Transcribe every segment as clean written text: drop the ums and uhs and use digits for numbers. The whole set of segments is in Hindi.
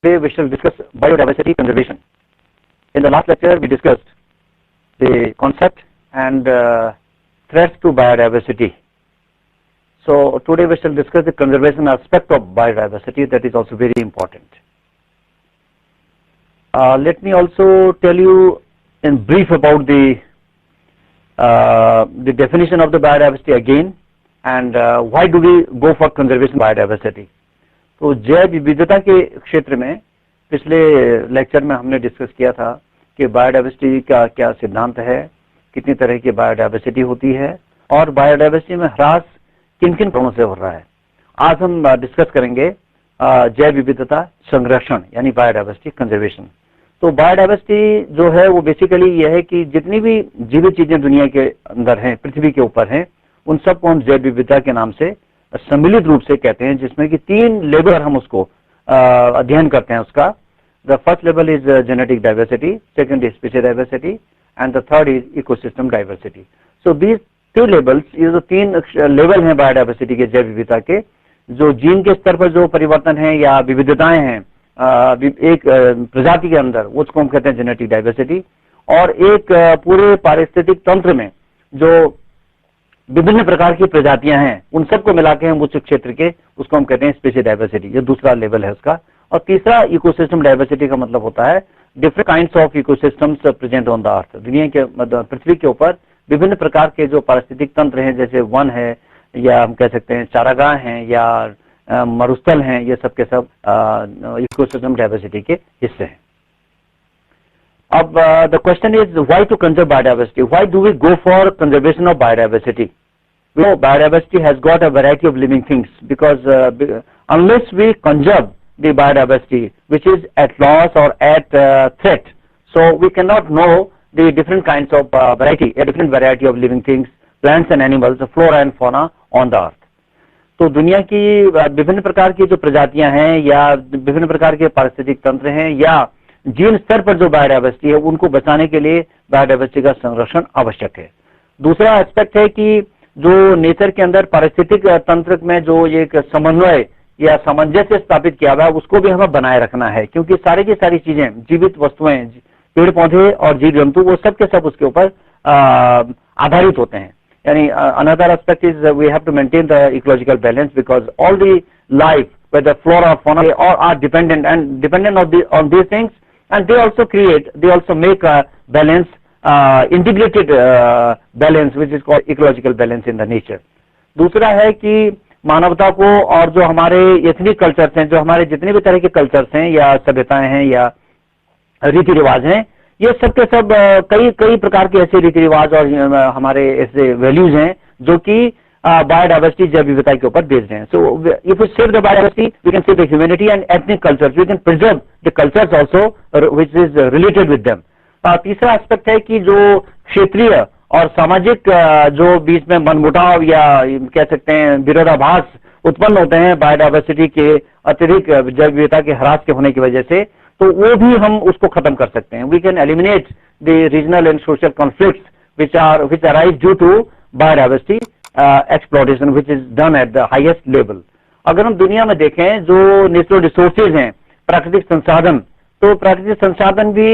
Today we shall discuss biodiversity conservation. In the last lecture we discussed the concept and threats to biodiversity. So today we shall discuss the conservation aspect of biodiversity, that is also very important. Let me also tell you in brief about the definition of the biodiversity again, and why do we go for conservation biodiversity. तो जैव विविधता के क्षेत्र में पिछले लेक्चर में हमने डिस्कस किया था कि बायोडाइवर्सिटी का क्या सिद्धांत है, कितनी तरह की बायोडाइवर्सिटी होती है और बायोडाइवर्सिटी में ह्रास किन किन कारणों से हो रहा है. आज हम डिस्कस करेंगे जैव विविधता संरक्षण यानी बायोडाइवर्सिटी कंजर्वेशन. तो बायोडाइवर्सिटी जो है वो बेसिकली यह है कि जितनी भी जीवित चीजें दुनिया के अंदर हैं, पृथ्वी के ऊपर हैं, उन सबको हम जैव विविधता के नाम से सम्मिलित रूप से कहते हैं, जिसमें कि 3 लेवल हम उसको अध्ययन करते हैं उसका. The first level is genetic diversity, second is species diversity and the third is ecosystem diversity. So these 2 levels, ये जो 3 लेवल हैं बायोडाइवर्सिटी के, जैव विविधता के, जो जीन के स्तर पर जो परिवर्तन है या विविधताएं हैं एक प्रजाति के अंदर, उसको हम कहते हैं जेनेटिक डाइवर्सिटी. और एक पूरे पारिस्थितिक तंत्र में जो विभिन्न प्रकार की प्रजातियां हैं, उन सबको मिला के हम उस क्षेत्र के, उसको हम कहते हैं स्पीशीज डाइवर्सिटी. ये दूसरा लेवल है उसका. और तीसरा इकोसिस्टम डाइवर्सिटी का मतलब होता है different kinds of ecosystems present on the earth. दुनिया के पृथ्वी के ऊपर विभिन्न प्रकार के जो पारिस्थितिक तंत्र हैं, जैसे वन है या हम कह सकते हैं चारागाह हैं या मरुस्थल हैं, ये सब के सब इकोसिस्टम डाइवर्सिटी के हिस्से हैं. अब the question is why to conserve biodiversity, why do we go for conservation of biodiversity. We know biodiversity has got a variety of living things because unless we conserve the biodiversity which is at loss or at threat, so we cannot know the different kinds of different variety of living things, plants and animals, flora and fauna on the earth. तो दुनिया की विभिन्न प्रकार की जो प्रजातियां हैं या विभिन्न प्रकार के पारिस्थितिक तंत्र हैं या जीन स्तर पर जो बायोडाइवर्सिटी है, उनको बचाने के लिए बायोडाइवर्सिटी का संरक्षण आवश्यक है. दूसरा एस्पेक्ट है कि जो नेचर के अंदर पारिस्थितिक तंत्र में जो एक समन्वय या सामंजस्य स्थापित किया हुआ है, उसको भी हमें बनाए रखना है, क्योंकि सारी की सारी चीजें, जीवित वस्तुएं, पेड़ पौधे और जीव जंतु, वो सब के सब उसके ऊपर आधारित होते हैं. यानी another aspect is we have to maintain the ecological balance because all the life whether flora or fauna all are dependent on these things, and they also make a balance, integrated balance which is called ecological balance in the nature. दूसरा है कि मानवता को और जो हमारे एथनिक कल्चर्स हैं, जो हमारे जितने भी तरह के कल्चर्स हैं या सभ्यताएं हैं या रीति रिवाज हैं, ये सब के सब कई प्रकार के ऐसे रीति रिवाज और हमारे ऐसे वैल्यूज हैं जो कि बायोडाइवर्सिटी जैव विविधता के ऊपर बेस्ड हैं. So if we save the biodiversity we can save the humanity and ethnic cultures, we can preserve the cultures also which is related with them. तीसरा एस्पेक्ट है कि जो क्षेत्रीय और सामाजिक जो बीच में मनमुटाव या कह सकते हैं विरोधाभास उत्पन्न होते हैं बायोडाइवर्सिटी के अतिरिक्त जैव विविधता के ह्रास के होने की वजह से, तो वो भी हम उसको खत्म कर सकते हैं. We can eliminate the regional and social conflicts which arise due to biodiversity exploitation which is done at the highest level. अगर हम दुनिया में देखें जो नेचुरल रिसोर्सेज हैं, प्राकृतिक संसाधन, तो प्राकृतिक संसाधन भी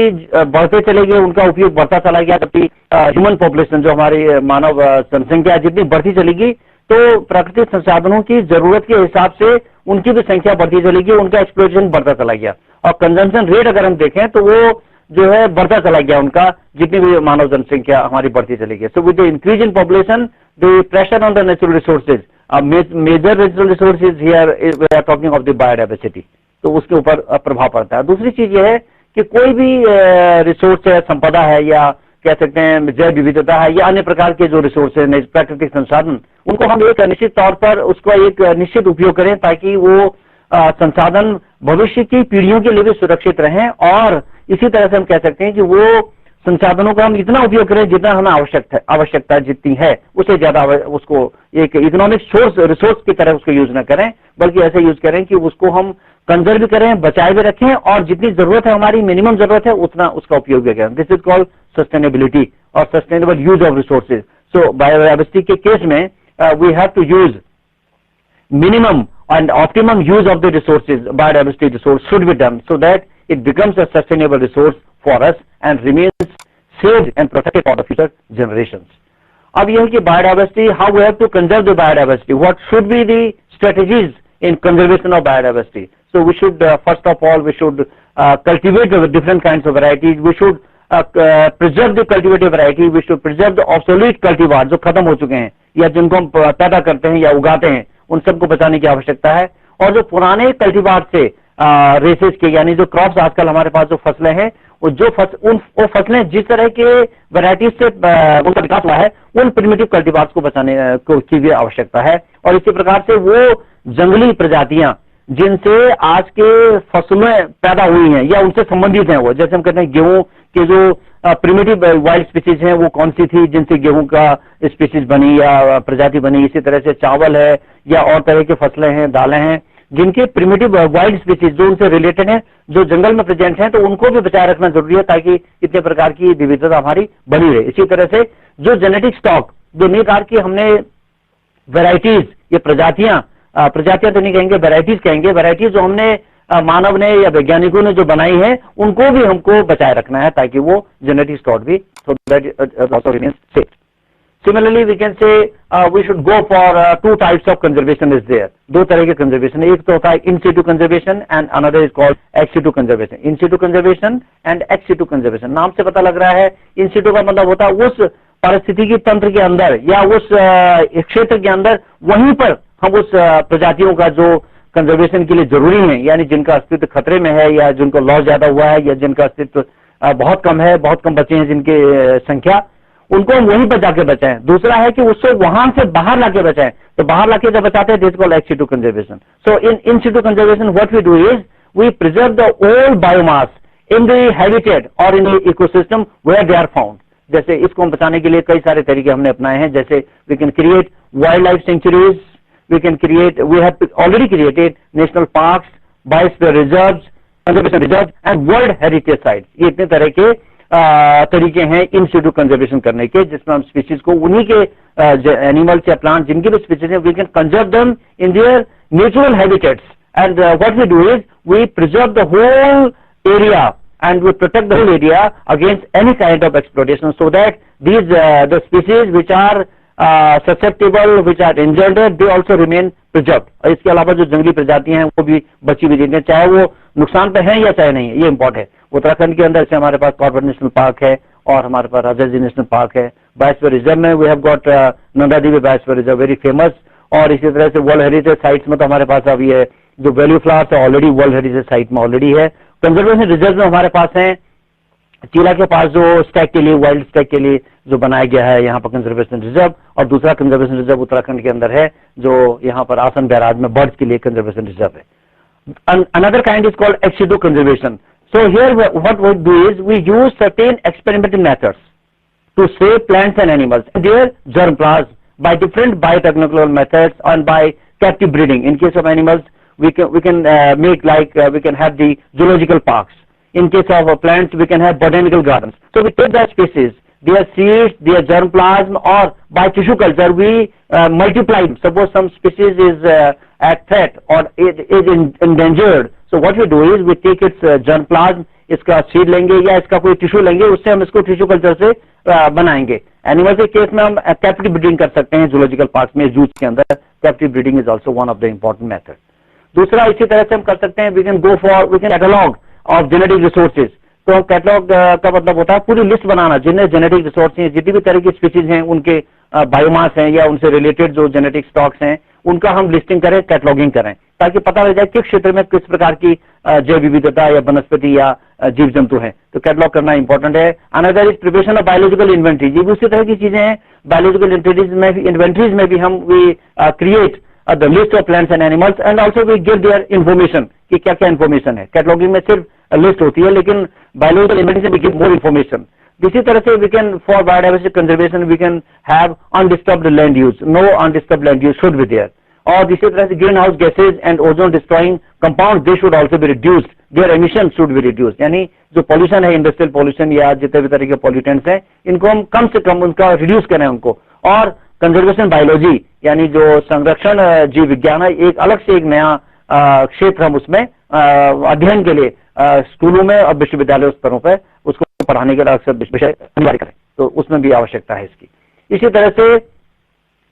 बढ़ते चले गए, उनका उपयोग बढ़ता चला गया. जबकि ह्यूमन पॉपुलेशन, जो हमारी मानव जनसंख्या जितनी बढ़ती चलेगी, तो प्राकृतिक संसाधनों की जरूरत के हिसाब से उनकी भी संख्या बढ़ती चलेगी, उनका एक्सप्लोइटेशन बढ़ता चला गया. और कंजम्पशन रेट अगर हम देखें तो वो जो है बढ़ता चला गया, उनका जितनी भी मानव जनसंख्या हमारी बढ़ती चली गई. So with the increase in population the pressure on the natural resources, major natural resources here we are talking of the biodiversity, तो उसके ऊपर प्रभाव पड़ता है. दूसरी चीज यह है कि कोई भी रिसोर्स है, संपदा है या कह सकते हैं जैव विविधता है या अन्य प्रकार के जो रिसोर्स है, प्राकृतिक संसाधन, उनको हम एक निश्चित तौर पर उसका एक निश्चित उपयोग करें ताकि वो संसाधन भविष्य की पीढ़ियों के लिए भी सुरक्षित रहें. और इसी तरह से हम कह सकते हैं कि वो संसाधनों का हम इतना उपयोग करें जितना हमें आवश्यकता जितनी है, उससे ज्यादा उसको एक इकोनॉमिक रिसोर्स की तरह उसको यूज न करें, बल्कि ऐसे यूज करें कि उसको हम कंजर्व भी करें, बचाए भी रखें, और जितनी जरूरत है, हमारी मिनिमम जरूरत है, उतना उसका उपयोग भी करें. दिस इज कॉल्ड सस्टेनेबिलिटी और sustainable use of resources. So biodiversity के केस में we have to use minimum and optimum use of the resources, biodiversity resource should be done so that it becomes a sustainable resource for us and remains saved and protected for the future generations. अब यह है कि biodiversity, how we have to conserve the biodiversity, what should be the strategies in conservation of biodiversity. So we should first of all we should cultivate the different kinds of varieties. We should preserve the cultivated variety. We should preserve the obsolete cultivars जो खत्म हो चुके हैं या जिनको हम पैदा करते हैं या उगाते हैं, उन सबको बचाने की आवश्यकता है. और जो पुराने कल्टीवार से रेसेस के, यानी जो क्रॉप्स आजकल हमारे पास जो फसलें हैं, वो फसलें जिस तरह के वैरायटीज से उनका विकास हुआ है, उन प्रिमिटिव कल्टीवार्स को बचाने की भी आवश्यकता है. और इसी प्रकार से वो जंगली प्रजातियां जिनसे आज के फसलें पैदा हुई हैं या उनसे संबंधित हैं, वो जैसे हम कहते हैं गेहूं के जो प्रिमिटिव वाइल्ड स्पीसीज हैं वो कौन सी थी जिनसे गेहूं का स्पीसीज बनी या प्रजाति बनी. इसी तरह से चावल है या और तरह के फसलें हैं, दालें हैं जिनके प्रिमिटिव वाइल्ड स्पीसीज जो उनसे रिलेटेड हैं, जो जंगल में प्रेजेंट हैं, तो उनको भी बचाए रखना जरूरी है ताकि इतने प्रकार की विविधता हमारी बनी रहे. इसी तरह से जो जेनेटिक स्टॉक, जो नई प्रकार की हमने वेराइटीज, ये प्रजातियां तो नहीं कहेंगे, वेराइटीज कहेंगे, वेराइटीज जो हमने मानव ने या वैज्ञानिकों ने जो बनाई है, उनको भी हमको बचाए रखना है ताकि वो जेनेटिक स्टॉक भी so that it also remains safe. Similarly, we can say we should go for two types of conservation is there. दो तरह के कंजर्वेशन है. एक तो होता है in situ conservation and another is called ex situ conservation. In situ conservation and ex situ conservation. नाम से पता लग रहा है, in situ का मतलब होता है उस पारिस्थितिकी तंत्र के अंदर या उस क्षेत्र के अंदर, वहीं पर हम उस प्रजातियों का जो कंजर्वेशन के लिए जरूरी है, यानी जिनका अस्तित्व खतरे में है या जिनको लॉस ज्यादा हुआ है या जिनका अस्तित्व बहुत कम है, बहुत कम बचे हैं जिनकी संख्या, उनको हम वहीं पर जाके बचाएं. दूसरा है कि उससे वहां से बाहर लाके बचाएं. तो बाहर लाके जब बचाते हैं, this called ex situ conservation. So in situ conservation what we do is we preserve the old biomass in the habitat और in the ecosystem where they are found. जैसे इसको हम बचाने के लिए कई सारे तरीके हमने अपनाए हैं. जैसे we can create wild life sanctuaries, we have already created national parks, biosphere reserves, conservation reserves and world heritage sites. ये इतने तरह के तरीके हैं इन सिटू कंजर्वेशन करने के, जिसमें हम स्पीशीज को उन्हीं के एनिमल्स या प्लांट जिनके भी स्पीशीज हैं, we can conserve them in their natural habitats. And what we do is we preserve the whole area and we protect the whole area against any kind of exploitation, so that these the species which are susceptible, which are endangered, they also remain preserved. और इसके अलावा जो जंगली प्रजातियां हैं वो भी बची हुई रहती हैं, चाहे वो नुकसान पे हैं या चाहे नहीं है. ये इम्पोर्टेंट है. उत्तराखंड के अंदर से हमारे पास कॉर्बेट नेशनल पार्क है और हमारे पास राजा जी नेशनल पार्क है. बायोस्फीयर रिजर्व में we have got Nanda Devi biosphere reserve, very famous. और इसी तरह से वर्ल्ड हेरिटेज साइट्स में तो हमारे पास अभी है जो वैल्यू फ्लावर्स है, ऑलरेडी वर्ल्ड हेरिटेज साइट में ऑलरेडी है. कंजर्वेशन रिजर्व में हमारे पास है चीला के पास जो स्टैग के लिए, वाइल्ड स्टैग के लिए जो बनाया गया है यहाँ पर कंजर्वेशन रिजर्व, और दूसरा कंजर्वेशन रिजर्व उत्तराखंड के अंदर है जो यहाँ पर आसन बैराज में बर्ड्स के लिए कंजर्वेशन रिजर्व है. Another kind is called ex situ conservation. So here what we do is we use certain experimental methods to save plants and animals and their germplasm by different biotechnical methods and by captive breeding. In case of animals, we can make like we can have the zoological parks. In case of plants, we can have botanical gardens. So we take that species, their seeds, their germplasm, or by tissue culture we multiply them. Suppose some species is at threat or is endangered. So what we do is we take its germplasm, इसका सीड लेंगे या इसका कोई टिश्यू लेंगे, उससे हम इसको टिश्यू कल्चर से बनाएंगे. एनिमल के केस में हम कैप्टिव ब्रीडिंग कर सकते हैं जूलॉजिकल पार्क में, जूस के अंदर captive breeding is also one of the important method. दूसरा इसी तरह से हम कर सकते हैं, we can catalog of genetic resources. तो कैटलॉग का मतलब होता है पूरी लिस्ट बनाना, जिन्हें जेनेटिक रिसोर्स हैं, जितनी भी तरह की स्पीसीज हैं, उनके बायोमास हैं या उनसे रिलेटेड जो जेनेटिक स्टॉक्स हैं, उनका हम लिस्टिंग करें, कैटलॉगिंग करें, ताकि पता लग जाए किस क्षेत्र में किस प्रकार की जैव विविधता या वनस्पति या जीव जंतु है. तो कैटलॉग करना इंपॉर्टेंट है. Another is preparation of biological inventory. ये भी उसी तरह की चीजें हैं. बायोलॉजिकल इन्वेंट्रीज में भी हम create the list of plants and animals and also we give their information कि क्या क्या इन्फॉर्मेशन है. कैटलॉगिंग में सिर्फ लिस्ट होती है, लेकिन बायोलॉजिकल इन्वेंट्री से वी गिव मोर इन्फॉर्मेशन. इसी तरह से we can for biodiversity conservation we can have undisturbed land use. No undisturbed land use should be there. और इसी तरह से green house gases and ozone destroying compound they should also be reduced, their emission should be reduced. यानी जो पॉल्यूशन है, इंडस्ट्रियल पॉल्यूशन या जितने भी तरह के पॉल्यूटेंट्स हैं, इनको हम कम से कम उनका रिड्यूस करें उनको, और कंजर्वेशन बायोलॉजी यानी जो संरक्षण जीव विज्ञान है, एक अलग से एक नया क्षेत्र हम उसमें अध्ययन के लिए स्कूलों में और विश्वविद्यालय स्तरों पर उसको पढ़ाने के लिए अक्सर विषय अनिवार्य करें, तो उसमें भी आवश्यकता है इसकी। इसी तरह से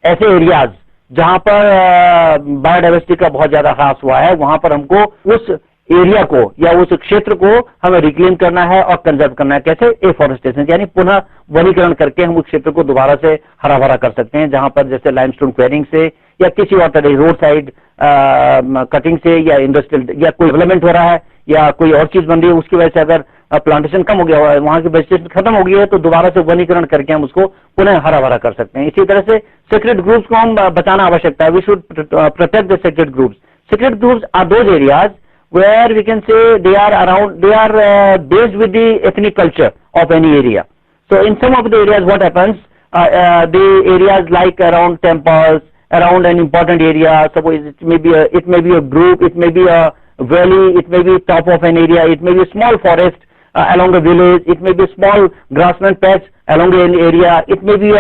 ऐसे एरियाज जहां पर बायोडाइवर्सिटी का बहुत ज्यादा ह्रास हुआ है, वहां पर हमको उस एरिया को या उस क्षेत्र को हमें रिक्लेम करना है और कंजर्व करना है। कैसे? एफॉरेस्टेशन, यानी पुनः वनीकरण करके हम उस क्षेत्र को दोबारा से हरा भरा कर सकते हैं, जहां पर जैसे लाइमस्टोन क्वेरिंग से या किसी और तरह रोड साइड कटिंग से या इंडस्ट्रियल या कोई डेवलपमेंट हो रहा है या कोई और चीज बन रही है, उसकी वजह से अगर प्लांटेशन कम हो गया, वहां की वेजिटेशन खत्म हो गई है, तो दोबारा से वनीकरण करके हम उसको पुनः हरा भरा कर सकते हैं। इसी तरह से सीक्रेट ग्रुप्स को हम बचाना आवश्यकता है। We should protect the sacred groves. Sacred groves are those areas where we can say they are based with the ethnic culture of any area. So in some of the areas what happens, the areas like around temples, around an important area, suppose it may be a group, it may be a valley, it may be top of an area, it may be a small forest along a village, it may be a small grassland patch along an area, it may be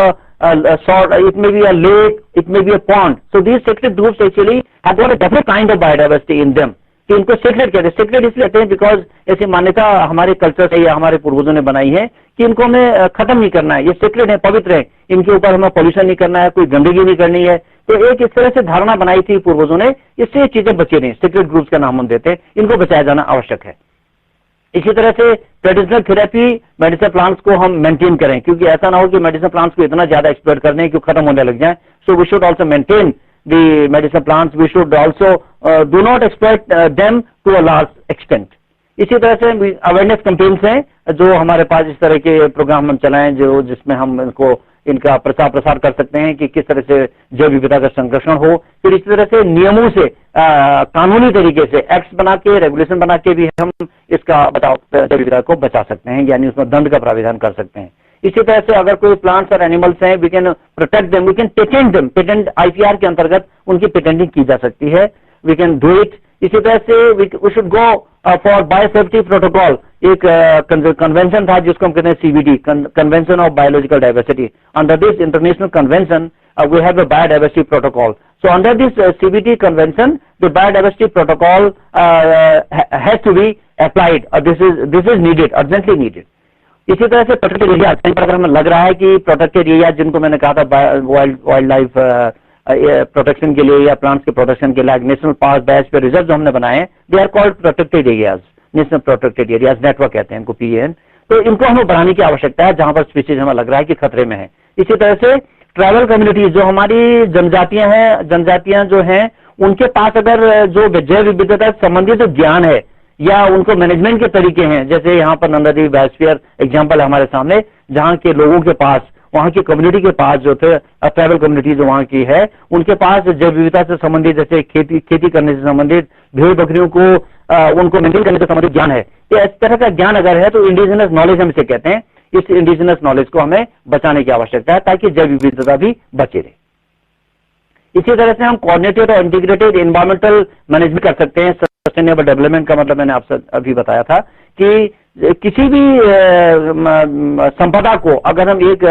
it may be a lake, it may be a pond. So these secret groups actually have got a different kind of biodiversity in them. कि इनको सीक्रेट कहते हैं। सीक्रेट इसलिए कहते हैं बिकॉज ऐसी मान्यता हमारे कल्चर से या हमारे पूर्वजों ने बनाई है कि इनको हमें खत्म नहीं करना है, ये सीक्रेट है, पवित्र है, इनके ऊपर हमें पॉल्यूशन नहीं करना है, कोई गंदगी नहीं करनी है। तो एक इस तरह से धारणा बनाई थी पूर्वजों ने, इससे ये चीजें बची नहीं। सीक्रेट ग्रुप्स का नाम हम देते हैं, इनको बचाया जाना आवश्यक है। इसी तरह से ट्रेडिशनल थेरेपी मेडिसिन प्लांट्स को हम मेंटेन करें, क्योंकि ऐसा ना हो कि मेडिसिन प्लांट्स को इतना ज्यादा एक्सप्लोर कर दें कि खत्म होने लग जाए। So we should also maintain the medicinal plants. We should also do not exploit them to a large extent. इसी तरह से अवेयरनेस कैंपेन्स हैं जो हमारे पास, इस तरह के प्रोग्राम हम चलाएं जो जिसमें हम इनका प्रचार प्रसार कर सकते हैं कि किस तरह से जैव विविधता का संरक्षण हो। फिर इसी तरह से नियमों से कानूनी तरीके से एक्ट बना के, रेगुलेशन बना के भी हम इसका बचाव, जैव विविधता को बचा सकते हैं, यानी उसमें दंड का प्राविधान कर सकते हैं। इसी तरह से अगर कोई प्लांट्स और एनिमल्स हैं, we can protect them, we can patent them. Patent IPR के अंतर्गत उनकी पेटेंटिंग की जा सकती है, वी कैन डू इट। इसी तरह से we should go for biosafety protocol. एक कन्वेंशन था जिसको हम कहते हैं CBD, convention of biological diversity. Under this international convention we have a biodiversity protocol. So under this CBD convention the biodiversity protocol has to be applied और this is needed, urgently needed. इसी तरह से प्रोटेक्टेड एरिया, अगर हमें लग रहा है कि प्रोटेक्टेड एरिया जिनको मैंने कहा था वाइल्ड लाइफ प्रोटेक्शन के लिए या प्लांट्स के प्रोटेक्शन के लिए नेशनल पार्क, बायोस्फीयर रिजर्व जो हमने बनाए, they are called protected areas, national protected areas network कहते हैं इनको, PAN। तो इनको हमें बढ़ाने की आवश्यकता है जहां पर स्पीसीज हमें लग रहा है कि खतरे में है। इसी तरह से ट्राइबल कम्युनिटीज, जो हमारी जनजातियां जो हैं, उनके पास अगर जो जैव विविधता से संबंधित जो ज्ञान है या उनको मैनेजमेंट के तरीके हैं, जैसे यहाँ पर नंदा देवी बायोस्फीयर एग्जाम्पल हमारे सामने, जहाँ के लोगों के पास, वहाँ की कम्युनिटी के पास जो थे ट्राइबल कम्युनिटी जो वहाँ की है, उनके पास जैव विविधता से संबंधित, जैसे खेती करने से संबंधित, भेड़ बकरियों को उनको मेंटेन करने से संबंधित ज्ञान है। तो इस तरह का ज्ञान अगर है तो इंडिजिनस नॉलेज हम इसे कहते हैं। इस इंडिजिनस नॉलेज को हमें बचाने की आवश्यकता है ताकि जैव विविधता भी बचे रहे। इसी तरह से हम कोऑर्डिनेटेड और इंटीग्रेटेड एनवायरमेंटल मैनेजमेंट कर सकते हैं। सस्टेनेबल डेवलपमेंट का मतलब मैंने आपसे अभी बताया था कि किसी भी संपदा को अगर हम एक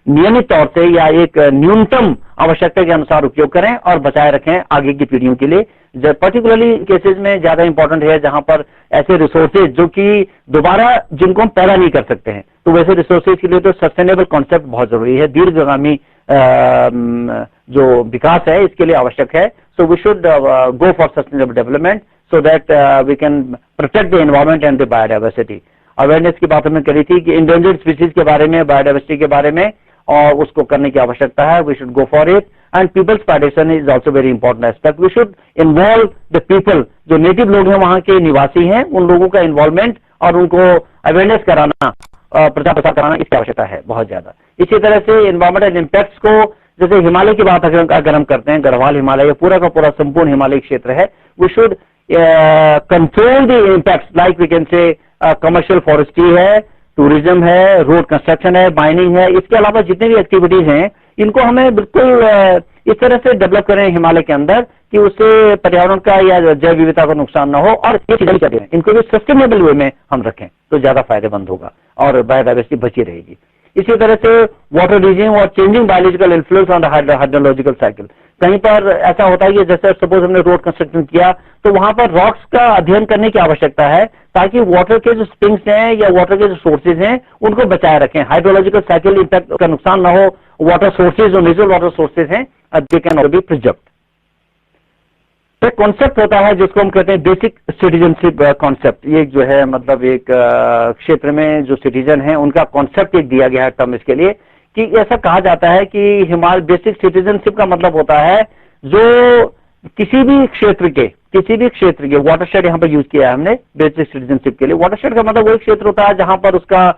नियमित तौर से या एक न्यूनतम आवश्यकता के अनुसार उपयोग करें और बचाए रखें आगे की पीढ़ियों के लिए, पर्टिकुलरली केसेस में ज्यादा इंपॉर्टेंट है जहां पर ऐसे रिसोर्सेज जो कि दोबारा जिनको हम पैदा नहीं कर सकते हैं, तो वैसे रिसोर्सेज के लिए तो सस्टेनेबल कॉन्सेप्ट बहुत जरूरी है, दीर्घगामी जो विकास है इसके लिए आवश्यक है। So we should go for sustainable development so that we can protect the environment and the biodiversity. Awareness की बात हमने करी थी कि इंडेंजर्ड स्पीसीज के बारे में, बायोडाइवर्सिटी के बारे में, और उसको करने की आवश्यकता है। We should go for it and people's participation is also very important aspect. We should involve the people, जो नेटिव लोग हैं वहां के निवासी हैं, उन लोगों का इन्वॉल्वमेंट और उनको अवेयरनेस कराना, प्रचार प्रसार कराना, इसकी आवश्यकता है बहुत ज्यादा। इसी तरह से एनवायरमेंटल इम्पैक्ट्स को, जैसे हिमालय की बात अगर हम करते हैं, गढ़वाल हिमालय पूरा का पूरा संपूर्ण हिमालय क्षेत्र है, we should control the impacts, like we can say commercial forestry है, टूरिज्म है, रोड कंस्ट्रक्शन है, माइनिंग है, इसके अलावा जितनी भी एक्टिविटीज हैं इनको हमें बिल्कुल इस तरह से डेवलप करें हिमालय के अंदर कि उससे पर्यावरण का या जैव विविधता का नुकसान ना हो, और ये चीजें करें इनको भी सस्टेनेबल वे में हम रखें तो ज्यादा फायदेमंद होगा और बायोडाइवर्सिटी बची रहेगी। इसी तरह से वाटर रीजिंग और changing biological influence on the hydrological cycle. कहीं पर ऐसा होता है कि जैसे सपोज हमने रोड कंस्ट्रक्शन किया तो वहां पर रॉक्स का अध्ययन करने की आवश्यकता है ताकि वाटर के जो स्प्रिंग्स हैं या वाटर के जो सोर्सेज हैं उनको बचाए रखें, हाइड्रोलॉजिकल साइकिल इंपैक्ट का नुकसान ना हो, वाटर सोर्सेज जो नेचुरल वाटर सोर्सेज हैं they can also be preserved. एक कॉन्सेप्ट होता है जिसको हम कहते हैं बेसिक सिटीजनशिप कॉन्सेप्ट। ये जो है मतलब एक क्षेत्र में जो सिटीजन है उनका कॉन्सेप्ट एक दिया गया है टर्म इसके लिए, कि ऐसा कहा जाता है कि हिमालय बेसिक सिटीजनशिप का मतलब होता है जो किसी भी क्षेत्र के वाटरशेड यहाँ पर यूज किया है हमने बेसिक सिटीजनशिप के लिए। वाटरशेड का मतलब वही क्षेत्र होता है जहां पर उसका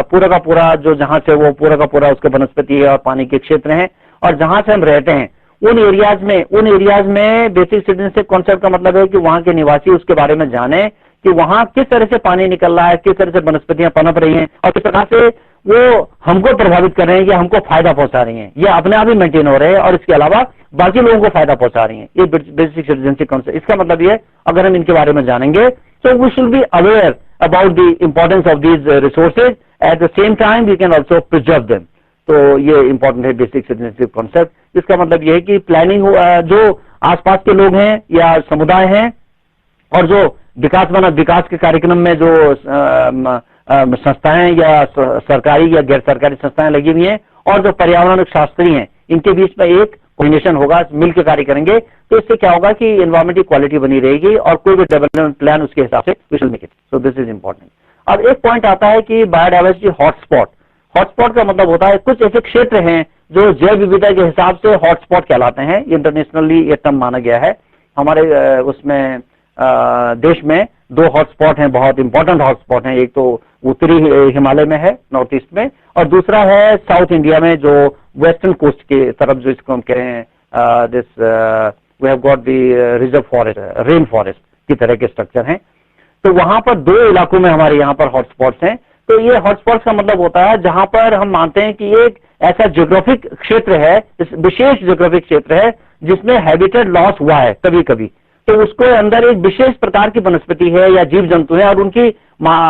पूरा का पूरा जो जहां से वो पूरा का पूरा उसका वनस्पति है और पानी के क्षेत्र हैं और जहां से हम रहते हैं उन एरियाज में बेसिक सिटीजनशिप कॉन्सेप्ट का मतलब है कि वहां के निवासी उसके बारे में जाने कि वहां किस तरह से पानी निकल रहा है, किस तरह से वनस्पतियां पनप रही हैं और किस तरह से वो हमको प्रभावित कर रहे हैं या हमको फायदा पहुंचा रही हैं, ये अपने आप ही मेंटेन हो रहे हैं और इसके अलावा बाकी लोगों को फायदा पहुंचा रही हैं। ये बेसिक सिटीजनशिप कॉन्सेप्ट, इसका मतलब ये अगर हम इनके बारे में जानेंगे तो we should be aware about the importance of these resources, at the same time we can also preserve them. तो ये इंपॉर्टेंट है बेसिक सिटीजनशिप कॉन्सेप्ट। इसका मतलब ये है कि प्लानिंग जो आसपास के लोग हैं या समुदाय हैं और जो विकास के कार्यक्रम में जो संस्थाएं या सरकारी या गैर सरकारी संस्थाएं लगी हुई हैं और जो पर्यावरण शास्त्री हैं इनके बीच में एक कोऑर्डिनेशन होगा, मिलकर कार्य करेंगे तो इससे क्या होगा कि एनवायरमेंट की क्वालिटी बनी रहेगी और कोई भी डेवलपमेंट प्लान उसके हिसाब से we will make it. So this is important. अब एक पॉइंट आता है कि बायोडायवर्सिटी हॉटस्पॉट का मतलब होता है कुछ ऐसे क्षेत्र हैं जो जैव विविधता के हिसाब से हॉटस्पॉट कहलाते हैं। इंटरनेशनली ये टर्म माना गया है। हमारे उसमें देश में 2 हॉटस्पॉट हैं, बहुत इंपॉर्टेंट हॉटस्पॉट हैं। एक तो उत्तरी हिमालय में है नॉर्थ ईस्ट में और दूसरा है साउथ इंडिया में जो वेस्टर्न कोस्ट के तरफ जो इसको हम कह रहे हैं this we have got the reserve forest, rain forest की तरह के स्ट्रक्चर हैं। तो वहां पर 2 इलाकों में हमारे यहाँ पर हॉटस्पॉट्स हैं। तो ये हॉटस्पॉट्स का मतलब होता है जहां पर हम मानते हैं कि एक ऐसा ज्योग्राफिक क्षेत्र है, विशेष ज्योग्राफिक क्षेत्र है जिसमें हैबिटेट लॉस हुआ है कभी कभी, तो उसको अंदर एक विशेष प्रकार की वनस्पति है या जीव जंतु है और उनकी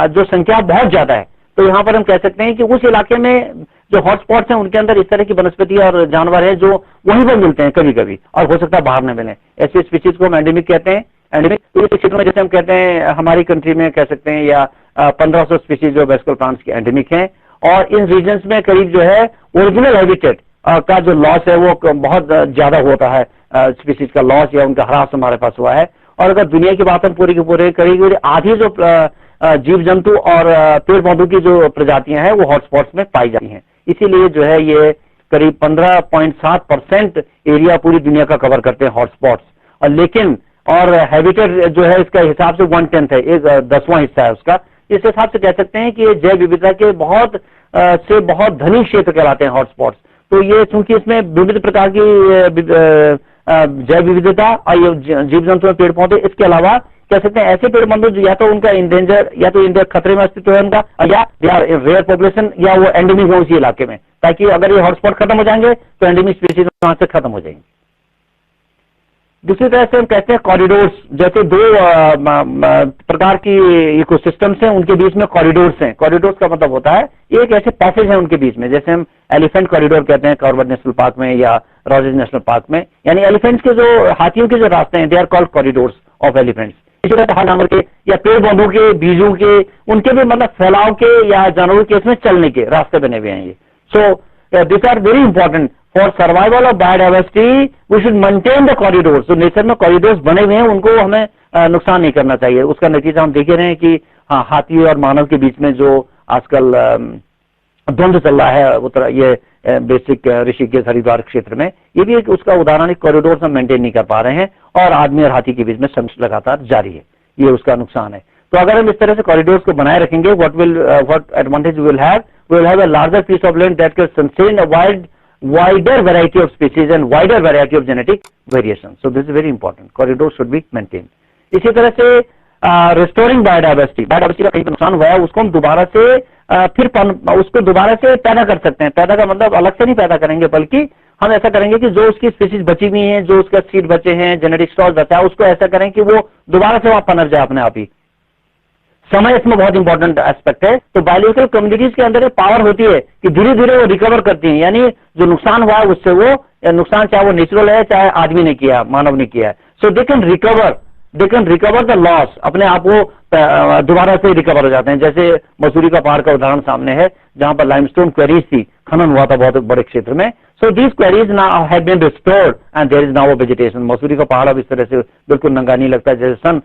जो संख्या बहुत ज्यादा है। तो यहाँ पर हम कह सकते हैं कि उस इलाके में जो हॉटस्पॉट्स हैं उनके अंदर इस तरह की वनस्पति और जानवर है जो वहीं पर मिलते हैं कभी कभी और हो सकता है बाहर न मिले। ऐसी स्पीशीज को हम एंडेमिक कहते हैं। एंडेमिक तो इस क्षेत्र में जैसे हम कहते हैं हमारी कंट्री में कह सकते हैं या 1500 स्पीशीज जो वेस्टिकल प्लांट्स के एंडेमिक हैं और इन रीजन्स में करीब जो है ओरिजिनल हैबिटेट का जो लॉस है वो बहुत ज्यादा होता है, स्पीशीज का लॉस या उनका ह्रास हमारे पास हुआ है। और अगर दुनिया की बात हम पूरे के पूरे करीब आधी जो जीव जंतु और पेड़ पौधों की जो प्रजातियां हैं वो हॉटस्पॉट्स में पाई जाती हैं। इसीलिए जो है ये करीब 15.7% एरिया पूरी दुनिया का कवर करते हैं हॉटस्पॉट्स। और लेकिन और हैबिटेट जो है इसका हिसाब से 1/10 है, एक 10वां हिस्सा है उसका। इस हिसाब से कह सकते हैं कि ये जैव विविधता के बहुत धनी क्षेत्र कहलाते हैं हॉटस्पॉट्स। तो ये चूंकि इसमें विविध प्रकार की जैव विविधता और ये जीव जंतु पेड़ पौधे, इसके अलावा कह सकते हैं ऐसे पेड़ पौधे जो या तो उनका इंडेंजर या तो इंडिया खतरे में अस्तित्व है उनका या रेयर पॉपुलेशन या वो एंडेमिक है उसी इलाके में, ताकि अगर ये हॉटस्पॉट खत्म हो जाएंगे तो एंडेमिक स्पीशीज वहां से खत्म हो जाएंगी। दूसरी तरह से हम कहते हैं कॉरिडोर्स, जैसे 2 प्रकार की इकोसिस्टम्स हैं उनके बीच में कॉरिडोर्स हैं। कॉरिडोर्स का मतलब होता है एक ऐसे पैसेज है उनके बीच में, जैसे हम एलिफेंट कॉरिडोर कहते हैं कॉर्बेट नेशनल पार्क में या रॉजेस नेशनल पार्क में, यानी एलिफेंट्स के जो हाथियों के जो रास्ते हैं they are called corridors of elephants. इसी तरह हर जानवर के या पेड़ पौधों के बीजों के उनके भी मतलब फैलाव के या जानवरों के इसमें चलने के रास्ते बने हुए हैं ये। So this are very important for survival of biodiversity. We should maintain the corridors. तो नेचर में कॉरिडोर्स बने हुए हैं उनको हमें नुकसान नहीं करना चाहिए। उसका नतीजा हम देख रहे हैं कि हाँ, हाथी और मानव के बीच में जो आजकल द्वंद्व चल रहा है ये बेसिक ऋषिकेश हरिद्वार क्षेत्र में, ये भी एक उसका उदाहरण है। कॉरिडोर्स हम मेंटेन नहीं कर पा रहे हैं और आदमी और हाथी के बीच में संघर्ष लगातार जारी है, ये उसका नुकसान है। तो अगर हम इस तरह से कॉरिडोर्स को बनाए रखेंगे, what advantage we will have a larger piece of land that can sustain a wider variety of species and wider variety of genetic variation. So this is very important. Corridors should be maintained. इसी तरह से restoring biodiversity का कहीं नुकसान हुआ है उसको हम दोबारा से उसको दोबारा से पैदा कर सकते हैं। पैदा का मतलब अलग से नहीं पैदा करेंगे, बल्कि हम ऐसा करेंगे कि जो उसकी स्पीशीज बची हुई हैं, जो उसका सीड बचे हैं, जेनेटिक स्टॉक बचा है, उसको ऐसा करें कि वो दोबारा से वहां पनप जाए अपने आप ही। समय इसमें बहुत इंपॉर्टेंट एस्पेक्ट है। तो बायोलॉजिकल कम्युनिटीज के अंदर एक पावर होती है कि धीरे धीरे वो रिकवर करती हैं, यानी जो नुकसान हुआ है उससे वो नुकसान चाहे वो नेचुरल है चाहे आदमी ने किया, मानव ने किया है, so they can recover the loss, अपने आप वो दोबारा से रिकवर हो जाते हैं। जैसे मसूरी का पहाड़ का उदाहरण सामने है जहां पर लाइमस्टोन क्वेरीज थी, खनन हुआ था बहुत बड़े क्षेत्र में। So these quarries now have been restored and there is now a vegetation. Mussoorie का पहाड़ अब इस तरह से बिल्कुल नंगा नहीं लगता जैसे सन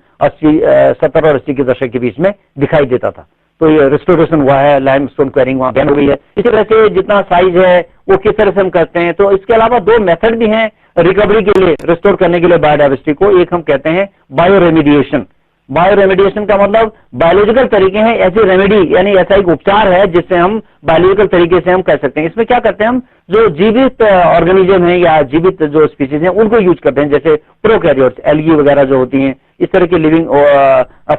70 और 80 के दशक के बीच में दिखाई देता था। तो ये रिस्टोरेशन हुआ है, लाइमस्टोन क्वेरिंग वहां बैन हो गई है। इसी तरह से जितना साइज है वो किस तरह से हम करते हैं। तो इसके अलावा दो मेथड भी हैं रिकवरी के लिए, रिस्टोर करने के लिए बायोडाइवर्सिटी को। एक हम कहते हैं बायो रेमिडिएशन। बायो रेमिडिएशन का मतलब बायोलॉजिकल तरीके हैं, ऐसी रेमेडी यानी ऐसा एक उपचार है जिससे हम बायोलॉजिकल तरीके से हम कह सकते हैं। इसमें क्या करते हैं, हम जो जीवित ऑर्गेनिज्म है या जीवित जो स्पीसीज हैं उनको यूज करते हैं, जैसे प्रोकैरियोट्स, एल्गी वगैरह जो होती हैं, इस तरह के लिविंग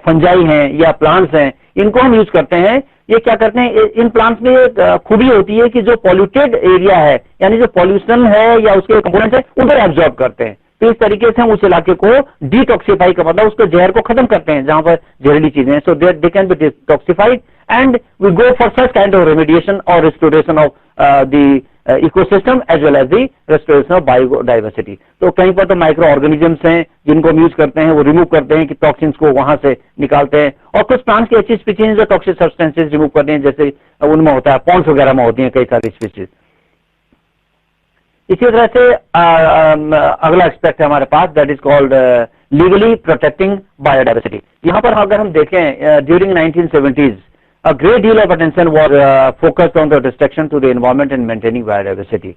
फंजाई हैं या प्लांट्स हैं, इनको हम यूज करते हैं। ये क्या करते हैं, इन प्लांट्स में एक खूबी होती है कि जो पॉल्यूटेड एरिया है यानी जो पॉल्यूशन है या उसके कंपोनेंट्स है उनको एब्जॉर्ब करते हैं। तो इस तरीके से हम उस इलाके को डिटॉक्सिफाई का मतलब उसको जहर को खत्म करते हैं जहां पर जहरीली चीजें हैं। So they can be detoxified and we go for such kind of remediation और restoration of the ecosystem as well as the restoration of biodiversity. तो कहीं पर तो माइक्रो ऑर्गेनिजम्स हैं जिनको हम यूज करते हैं, वो रिमूव करते हैं कि टॉक्सिन्स को वहां से निकालते हैं। और कुछ प्लांट्स की अच्छी स्पीसीज जो टॉक्सिक सब्सटेंसेज रिमूव करते हैं, जैसे उनमें होता है पॉन्ड्स वगैरह में होती हैं कई सारी स्पीसीज। इसी तरह से अगला एस्पेक्ट है हमारे पास, that is called legally protecting biodiversity. यहां पर अगर हम देखें during 1970s a great deal of attention was focused on the destruction to the environment and maintaining biodiversity।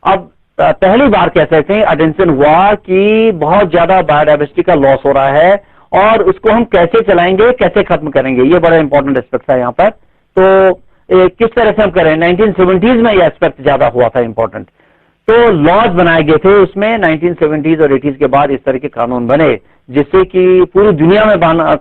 अब पहली बार कह सकते हैं अटेंशन हुआ कि बहुत ज्यादा बायोडाइवर्सिटी का लॉस हो रहा है और उसको हम कैसे चलाएंगे, कैसे खत्म करेंगे, ये बड़ा इंपॉर्टेंट एस्पेक्ट था यहाँ पर। तो किस तरह से हम करें, 1970s में ये एस्पेक्ट ज्यादा हुआ था इंपॉर्टेंट। तो लॉज बनाए गए थे उसमें 1970s और 80s के बाद, इस तरह के कानून बने जिससे कि पूरी दुनिया में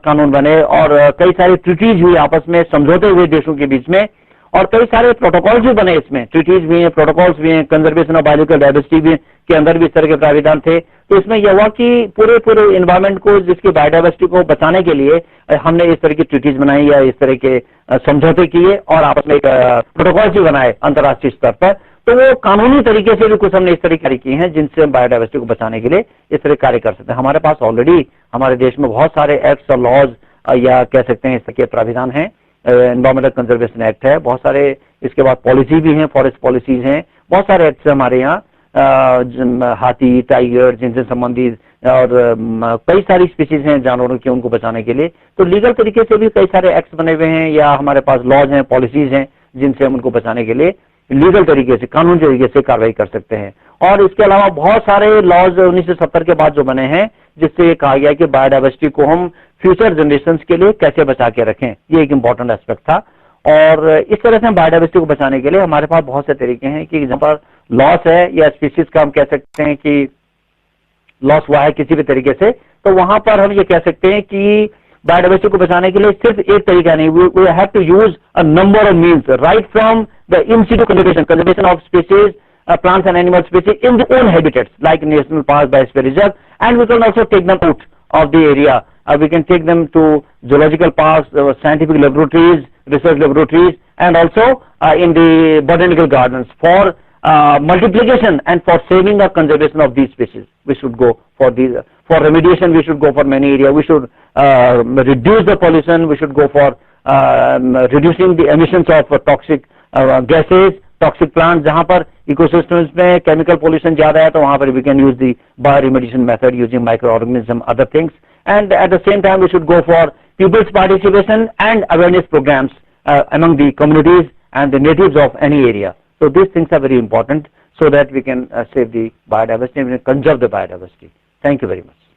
कानून बने और कई सारे ट्रीटीज हुई आपस में, समझौते हुए देशों के बीच में, और कई सारे प्रोटोकॉल्स भी बने इसमें, ट्रीटीज भी हैं, प्रोटोकॉल्स भी हैं, कंजर्वेशन ऑफ बायोलॉजिकल डाइवर्सिटी भी के अंदर भी इस तरह के प्राविधान थे। तो इसमें यह हुआ कि पूरे इन्वायरमेंट को, जिसकी बायोडाइवर्सिटी को बचाने के लिए हमने इस तरह की ट्रीटीज बनाई या इस तरह के समझौते किए और आपस में एक प्रोटोकॉल्स भी बनाए अंतर्राष्ट्रीय स्तर पर। तो वो कानूनी तरीके से भी कुछ हमने इस तरह कार्य किए हैं जिनसे हम बायोडाइवर्सिटी को बचाने के लिए इस तरह कार्य कर सकते हैं। हमारे पास ऑलरेडी हमारे देश में बहुत सारे एक्ट्स और लॉज या कह सकते हैं इस तरह के प्राविधान हैं। एनवायरमेंटल कंजर्वेशन एक्ट है, बहुत सारे, इसके बाद पॉलिसी भी हैं, फॉरेस्ट पॉलिसीज हैं, बहुत सारे एक्ट्स हैं हमारे यहाँ, हाथी, टाइगर जिनसे संबंधित, और कई सारी स्पीसीज हैं जानवरों की, उनको बचाने के लिए। तो लीगल तरीके से भी कई सारे एक्ट्स बने हुए हैं या हमारे पास लॉज हैं, पॉलिसीज हैं जिनसे हम उनको बचाने के लिए लीगल तरीके से, कानूनी तरीके से कार्रवाई कर सकते हैं। और इसके अलावा बहुत सारे लॉज 1970 के बाद जो बने हैं जिससे ये कहा गया कि बायोडाइवर्सिटी को हम फ्यूचर जनरेशन के लिए कैसे बचा के रखें, ये एक इंपॉर्टेंट एस्पेक्ट था। और इस तरह से हम बायोडाइवर्सिटी को बचाने के लिए हमारे पास बहुत से तरीके हैं कि जहां पर लॉस है या स्पीसीज का हम कह सकते हैं कि लॉस हुआ है किसी भी तरीके से, तो वहां पर हम ये कह सकते हैं कि बायोडाइवर्सिटी को बचाने के लिए सिर्फ एक तरीका नहीं, we have to use a number of means, right from the in situ conservation of species, plants and animal species in their own habitats like national parks, biosphere reserve, and we can also take them out of the area. We can take them to zoological parks, scientific laboratories, research laboratories, and also in the botanical gardens for multiplication and for saving the conservation of these species. We should go for these. For remediation, we should go for many areas. We should reduce the pollution. We should go for reducing the emissions of toxic gases, toxic plant, जहां पर इकोसिस्टम्स में केमिकल पोल्यूशन ज्यादा है तो वहां पर we can use the bio remediation method using micro organism, other things, and at the same time we should go for people's participation and awareness programmes among the communities and the natives of any area. So these things are very important so that we can save the biodiversity and conserve the biodiversity. Thank you very much.